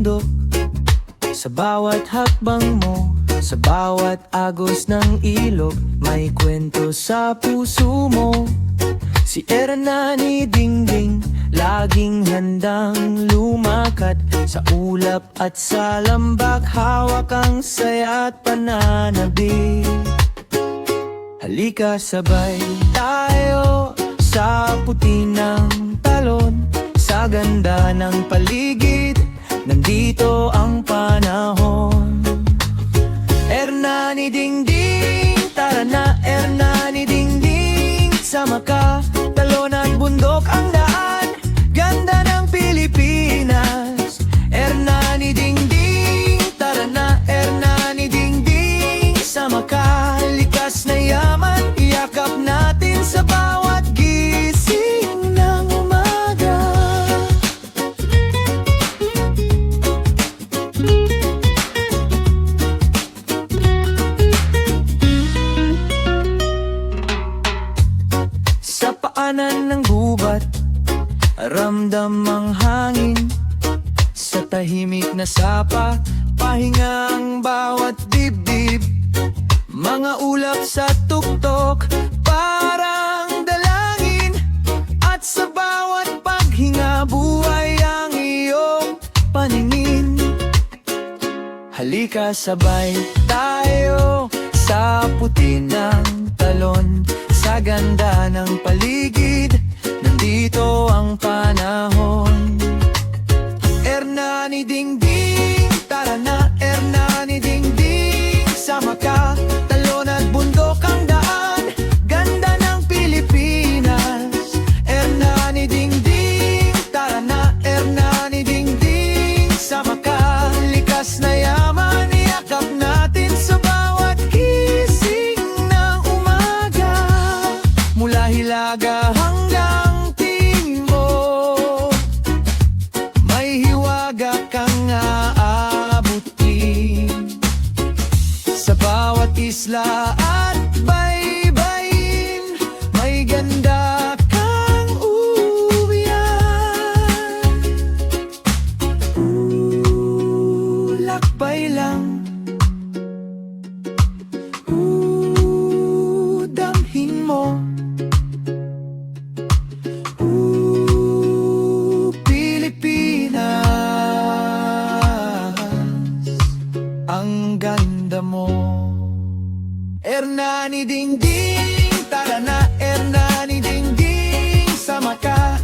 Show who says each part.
Speaker 1: bundok, sa bawat hakbang mo, sa bawat agos ng ilog, may kwento sa puso mo. Si Ernani Dingding, laging handang lumakad sa ulap at sa lambak, hawak ang saya at pananabik. Halika sabay tayo sa puti ng talon, sa ganda ng paligid, nandito ang panahon. Ernani Dingding, tara na Ernani Dingding, sama ka, talon at bundok ang daan, ganda ng Pilipinas. Ernani Dingding, tara na Ernani Dingding, sama ka, likas na yaman, iyakap natin sa bawat gising ng umaga. Sa paanan ng gubat, ramdam ang hangin, sa tahimik na sapa, pahinga ang bawat dibdib. Mga ulap sa tuktok, parang dalangin, at sa bawat paghinga, buhay ang iyong paningin. Halika sabay tayo sa puti ng talon, sa ganda ng paligid, nandito ang panahon. Ernani Dingding, tara na Ernani Dingding, sama ka, talon at bundok ang daan, ganda ng Pilipinas. Ernani Dingding, tara na Ernani Dingding, sama ka, likas na yaman, iyakap natin sa bawat gising ng umaga. Mula Hilaga hanggang Timog, may hiwaga kang aabutin, sa bawat isla at baybayin, may ganda kang uwian. Lakbay lang, damhin mo, Pilipinas, ang ganda mo. Ernani Dingding, tara na Ernani Dingding, sama ka,